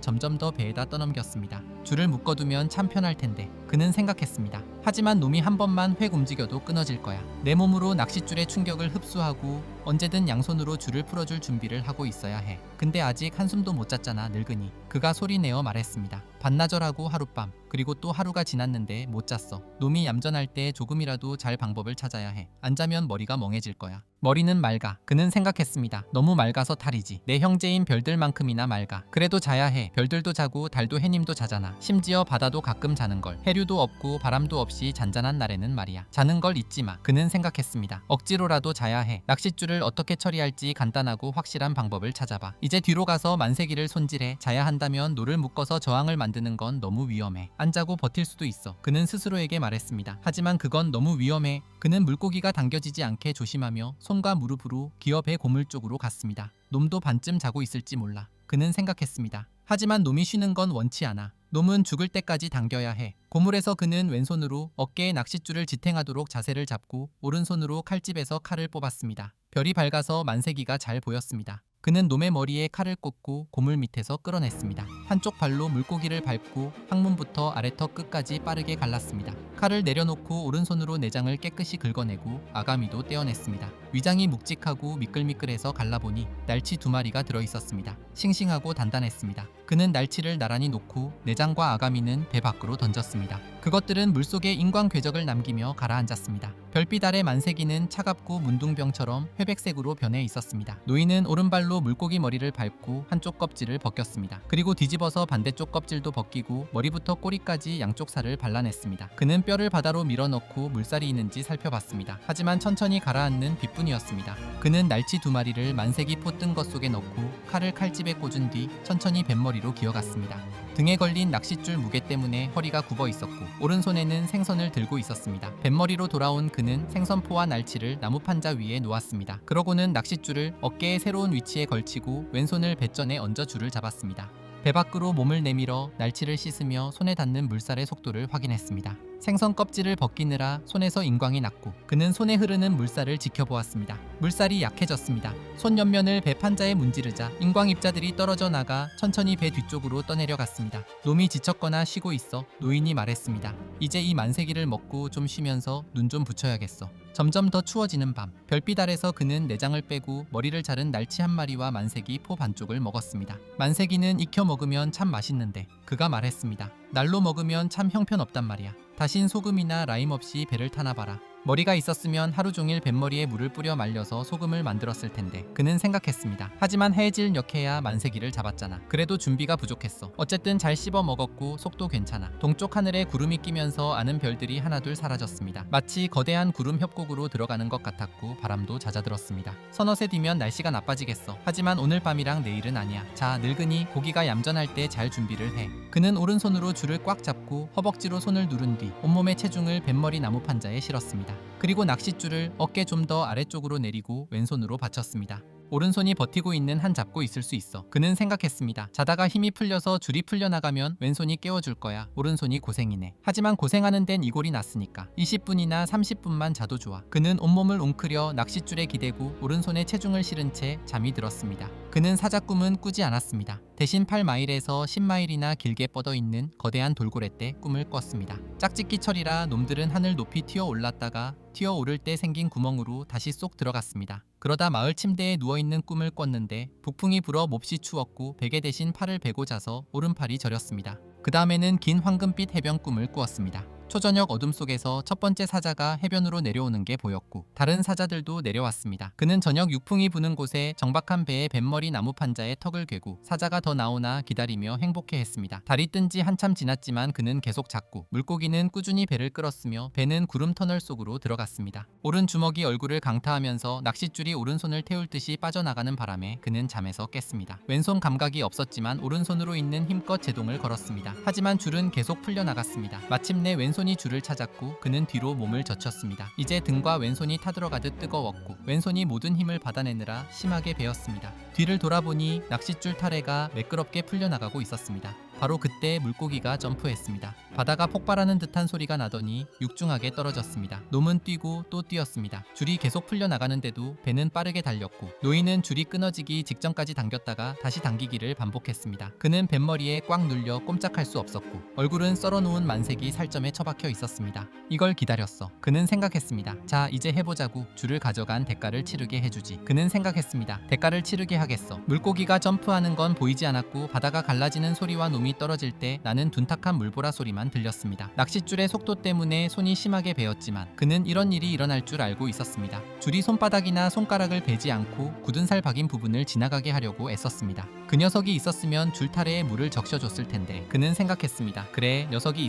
점점 더 배에다 떠넘겼습니다. 줄을 묶어두면 참 편할 텐데 그는 생각했습니다. 하지만 놈이 한 번만 획 움직여도 끊어질 거야. 내 몸으로 낚싯줄의 충격을 흡수하고 언제든 양손으로 줄을 풀어줄 준비를 하고 있어야 해. 근데 아직 한숨도 못 잤잖아 늙은이. 그가 소리내어 말했습니다. 반나절하고 하룻밤 그리고 또 하루가 지났는데 못 잤어. 놈이 얌전할 때 조금이라도 잘 방법을 찾아야 해. 안 자면 머리가 멍해질 거야. 머리는 맑아. 그는 생각했습니다. 너무 맑아서 탈이지. 내 형제인 별들만큼이나 맑아. 그래도 자야 해. 별들도 자고 달도 해님도 자잖아. 심지어 바다도 가끔 자는 걸. 해류도 없고 바람도 없이 잔잔한 날에는 말이야. 자는 걸 잊지 마. 그는 생각했습니다. 억지로라도 자야 해. 낚싯줄을 어떻게 처리할지 간단하고 확실한 방법을 찾아봐. 이제 뒤로 가서 만세기를 손질해. 자야 한다면 노를 묶어서 저항을 만드는 건 너무 위험해. 안 자고 버틸 수도 있어. 그는 스스로에게 말했습니다. 하지만 그건 너무 위험해. 그는 물고기가 당겨지지 않게 조심하며 손과 무릎으로 기어 배 고물 쪽으로 갔습니다. 놈도 반쯤 자고 있을지 몰라. 그는 생각했습니다. 하지만 놈이 쉬는 건 원치 않아. 놈은 죽을 때까지 당겨야 해. 고물에서 그는 왼손으로 어깨에 낚싯줄을 지탱하도록 자세를 잡고 오른손으로 칼집에서 칼을 뽑았습니다. 별이 밝아서 만세기가 잘 보였습니다. 그는 놈의 머리에 칼을 꽂고 고물 밑에서 끌어냈습니다. 한쪽 발로 물고기를 밟고 항문부터 아래턱 끝까지 빠르게 갈랐습니다. 칼을 내려놓고 오른손으로 내장을 깨끗이 긁어내고 아가미도 떼어냈습니다. 위장이 묵직하고 미끌미끌해서 갈라보니 날치 2마리가 들어있었습니다. 싱싱하고 단단했습니다. 그는 날치를 나란히 놓고 내장과 아가미는 배 밖으로 던졌습니다. 그것들은 물속에 인광 궤적을 남기며 가라앉았습니다. 별빛 아래 만세기는 차갑고 문둥병처럼 회백색으로 변해 있었습니다. 노인은 오른발로 물고기 머리를 밟고 한쪽 껍질을 벗겼습니다. 그리고 뒤집어서 반대쪽 껍질도 벗기고 머리부터 꼬리까지 양쪽 살을 발라냈습니다. 그는 뼈를 바다로 밀어넣고 물살이 있는지 살펴봤습니다. 하지만 천천히 가라앉는 빛뿐이었습니다. 그는 날치 2마리를 만세기 포 뜬 것 속에 넣고 칼을 칼집에 꽂은 뒤 천천히 뱃머리로 기어갔습니다. 등에 걸린 낚싯줄 무게 때문에 허리가 굽어 있었고 오른손에는 생선을 들고 있었습니다. 뱃머리로 돌아온 그는 생선포와 날치를 나무 판자 위에 놓았습니다. 그러고는 낚싯줄을 어깨의 새로운 위치에 걸치고 왼손을 배전에 얹어 줄을 잡았습니다. 배 밖으로 몸을 내밀어 날치를 씻으며 손에 닿는 물살의 속도를 확인했습니다. 생선 껍질을 벗기느라 손에서 인광이 났고 그는 손에 흐르는 물살을 지켜보았습니다. 물살이 약해졌습니다. 손 옆면을 배 판자에 문지르자 인광 입자들이 떨어져 나가 천천히 배 뒤쪽으로 떠내려갔습니다. 놈이 지쳤거나 쉬고 있어 노인이 말했습니다. 이제 이 만세기를 먹고 좀 쉬면서 눈 좀 붙여야겠어. 점점 더 추워지는 밤 별빛 아래서 그는 내장을 빼고 머리를 자른 날치 1마리와 만세기 포 반쪽을 먹었습니다. 만세기는 익혀 먹으면 참 맛있는데 그가 말했습니다. 날로 먹으면 참 형편없단 말이야. 다신 소금이나 라임 없이 배를 타나봐라. 머리가 있었으면 하루 종일 뱃머리에 물을 뿌려 말려서 소금을 만들었을 텐데 그는 생각했습니다. 하지만 해질 역해야 만세기를 잡았잖아. 그래도 준비가 부족했어. 어쨌든 잘 씹어 먹었고 속도 괜찮아. 동쪽 하늘에 구름이 끼면서 아는 별들이 하나둘 사라졌습니다. 마치 거대한 구름 협곡으로 들어가는 것 같았고 바람도 잦아들었습니다. 서너새 뒤면 날씨가 나빠지겠어. 하지만 오늘 밤이랑 내일은 아니야. 자 늙은이 고기가 얌전할 때 잘 준비를 해. 그는 오른손으로 줄을 꽉 잡고 허벅지로 손을 누른 뒤 온몸의 체중을 뱃머리 나무 판자에 실었습니다. 그리고 낚싯줄을 어깨 좀 더 아래쪽으로 내리고 왼손으로 받쳤습니다. 오른손이 버티고 있는 한 잡고 있을 수 있어. 그는 생각했습니다. 자다가 힘이 풀려서 줄이 풀려나가면 왼손이 깨워줄 거야. 오른손이 고생이네. 하지만 고생하는 데는 이골이 났으니까 20분이나 30분만 자도 좋아. 그는 온몸을 웅크려 낚싯줄에 기대고 오른손에 체중을 실은 채 잠이 들었습니다. 그는 사자꿈은 꾸지 않았습니다. 대신 8마일에서 10마일이나 길게 뻗어있는 거대한 돌고래 때 꿈을 꿨습니다. 짝짓기철이라 놈들은 하늘 높이 튀어 올랐다가 튀어 오를 때 생긴 구멍으로 다시 쏙 들어갔습니다. 그러다 마을 침대에 누워있는 꿈을 꿨는데 북풍이 불어 몹시 추웠고 베개 대신 팔을 베고 자서 오른팔이 저렸습니다. 그 다음에는 긴 황금빛 해변 꿈을 꾸었습니다. 초저녁 어둠 속에서 첫 번째 사자가 해변으로 내려오는 게 보였고 다른 사자들도 내려왔습니다. 그는 저녁 육풍이 부는 곳에 정박한 배에 뱃머리 나무 판자에 턱을 괴고 사자가 더 나오나 기다리며 행복해했습니다. 달이 뜬 지 한참 지났지만 그는 계속 잤고 물고기는 꾸준히 배를 끌었으며 배는 구름 터널 속으로 들어갔습니다. 오른 주먹이 얼굴을 강타하면서 낚싯줄이 오른손을 태울 듯이 빠져나가는 바람에 그는 잠에서 깼습니다. 왼손 감각이 없었지만 오른손으로 있는 힘껏 제동을 걸었습니다. 하지만 줄은 계속 풀려나갔습니다. 마침내 왼손이 줄을 찾았고 그는 뒤로 몸을 젖혔습니다. 이제 등과 왼손이 타들어가듯 뜨거웠고 왼손이 모든 힘을 받아내느라 심하게 베었습니다. 뒤를 돌아보니 낚싯줄 타래가 매끄럽게 풀려나가고 있었습니다. 바로 그때 물고기가 점프했습니다. 바다가 폭발하는 듯한 소리가 나더니 육중하게 떨어졌습니다. 놈은 뛰고 또 뛰었습니다. 줄이 계속 풀려나가는데도 배는 빠르게 달렸고 노인은 줄이 끊어지기 직전까지 당겼다가 다시 당기기를 반복했습니다. 그는 뱃머리에 꽉 눌려 꼼짝할 수 없었고 얼굴은 썰어놓은 만색이 살점에 처박혀 있었습니다. 이걸 기다렸어. 그는 생각했습니다. 자, 이제 해보자고. 줄을 가져간 대가를 치르게 해주지. 그는 생각했습니다. 대가를 치르게 하겠어. 물고기가 점프하는 건 보이지 않았고 바다가 갈라지는 소리와 놈이 떨어질 때 나는 둔탁한 물보라 소리만 들렸습니다. 낚싯줄의 속도 때문에 손이 심하게 베었지만 그는 이런 일이 일어날 줄 알고 있었습니다. 줄이 손바닥이나 손가락을 베지 않고 굳은 살 박인 부분을 지나가게 하려고 애썼습니다. 그 녀석이 있었으면 줄타래에 물을 적셔줬을 텐데 그는 생각했습니다. 그래, 녀석이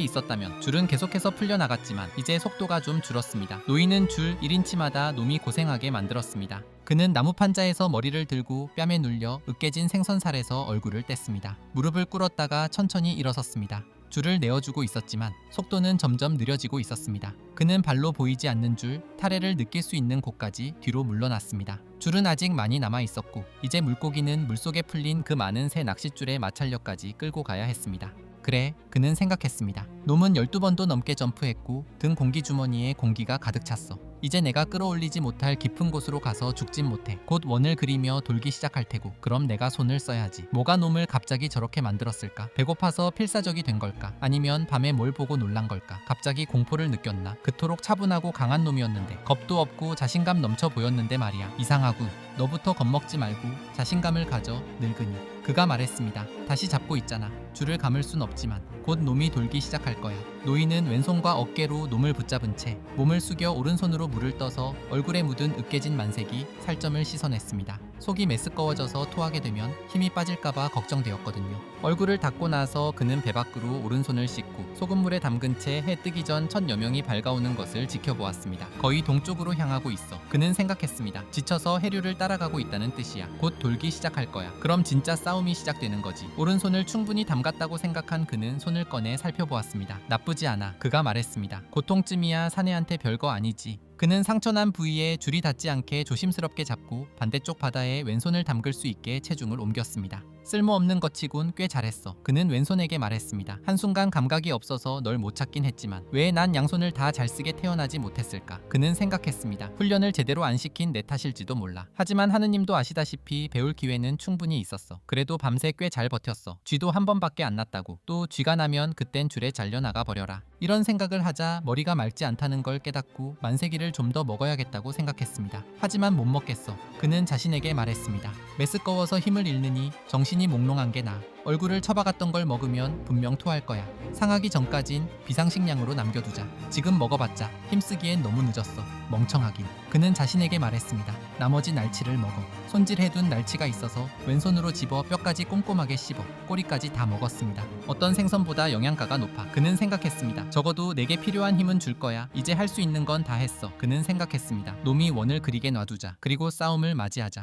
있었다면 줄은 계속해서 풀려나갔지만 이제 속도가 좀 줄었습니다. 노인은 줄 1인치마다 놈이 고생하게 만들었습니다. 그는 나무 판자에서 머리를 들고 뺨에 눌려 으깨진 생선살에서 얼굴을 뗐습니다. 무릎을 꿇었다가 천천히 일어섰습니다. 줄을 내어주고 있었지만 속도는 점점 느려지고 있었습니다. 그는 발로 보이지 않는 줄, 타래를 느낄 수 있는 곳까지 뒤로 물러났습니다. 줄은 아직 많이 남아 있었고 이제 물고기는 물속에 풀린 그 많은 새 낚싯줄의 마찰력까지 끌고 가야 했습니다. 그래, 그는 생각했습니다. 놈은 12번도 넘게 점프했고 등 공기주머니에 공기가 가득 찼어. 이제 내가 끌어올리지 못할 깊은 곳으로 가서 죽진 못해. 곧 원을 그리며 돌기 시작할 테고 그럼 내가 손을 써야지. 뭐가 놈을 갑자기 저렇게 만들었을까? 배고파서 필사적이 된 걸까? 아니면 밤에 뭘 보고 놀란 걸까? 갑자기 공포를 느꼈나? 그토록 차분하고 강한 놈이었는데 겁도 없고 자신감 넘쳐 보였는데 말이야. 이상하군. 너부터 겁먹지 말고 자신감을 가져, 늙은이. 그가 말했습니다. 다시 잡고 있잖아. 줄을 감을 순 없지만 곧 놈이 돌기 시작할 거야. 노인은 왼손과 어깨로 놈을 붙잡은 채 몸을 숙여 오른손으로 물을 떠서 얼굴에 묻은 으깨진 만색이 살점을 씻어냈습니다. 속이 메스꺼워져서 토하게 되면 힘이 빠질까봐 걱정되었거든요. 얼굴을 닦고 나서 그는 배 밖으로 오른손을 씻고 소금물에 담근 채 해 뜨기 전 첫 여명이 밝아오는 것을 지켜보았습니다. 거의 동쪽으로 향하고 있어. 그는 생각했습니다. 지쳐서 해류를 따라가고 있다는 뜻이야. 곧 돌기 시작할 거야. 그럼 진짜 싸움이 시작되는 거지. 오른손을 충분히 담갔다고 생각한 그는 손을 꺼내 살펴보았습니다. 나쁘지 않아. 그가 말했습니다. 고통쯤이야 사내한테 별거 아니지. 그는 상처난 부위에 줄이 닿지 않게 조심스럽게 잡고 반대쪽 바다에 왼손을 담글 수 있게 체중을 옮겼습니다. 쓸모없는 것치곤 꽤 잘했어. 그는 왼손에게 말했습니다. 한순간 감각이 없어서 널 못 찾긴 했지만 왜 난 양손을 다 잘 쓰게 태어나지 못했을까? 그는 생각했습니다. 훈련을 제대로 안 시킨 내 탓일지도 몰라. 하지만 하느님도 아시다시피 배울 기회는 충분히 있었어. 그래도 밤새 꽤 잘 버텼어. 쥐도 한 번밖에 안 났다고. 또 쥐가 나면 그땐 줄에 잘려나가 버려라. 이런 생각을 하자 머리가 맑지 않다는 걸 깨닫고 만세기를 좀 더 먹어야겠다고 생각했습니다. 하지만 못 먹겠어. 그는 자신에게 말했습니다. 메스꺼워서 힘을 잃느니 정신이 몽롱한 게 나아. 얼굴을 처박았던 걸 먹으면 분명 토할 거야. 상하기 전까진 비상식량으로 남겨두자. 지금 먹어봤자 힘쓰기엔 너무 늦었어. 멍청하긴. 그는 자신에게 말했습니다. 나머지 날치를 먹어. 손질해둔 날치가 있어서 왼손으로 집어 뼈까지 꼼꼼하게 씹어 꼬리까지 다 먹었습니다. 어떤 생선보다 영양가가 높아. 그는 생각했습니다. 적어도 내게 필요한 힘은 줄 거야. 이제 할 수 있는 건 다 했어. 그는 생각했습니다. 놈이 원을 그리게 놔두자. 그리고 싸움을 맞이하자.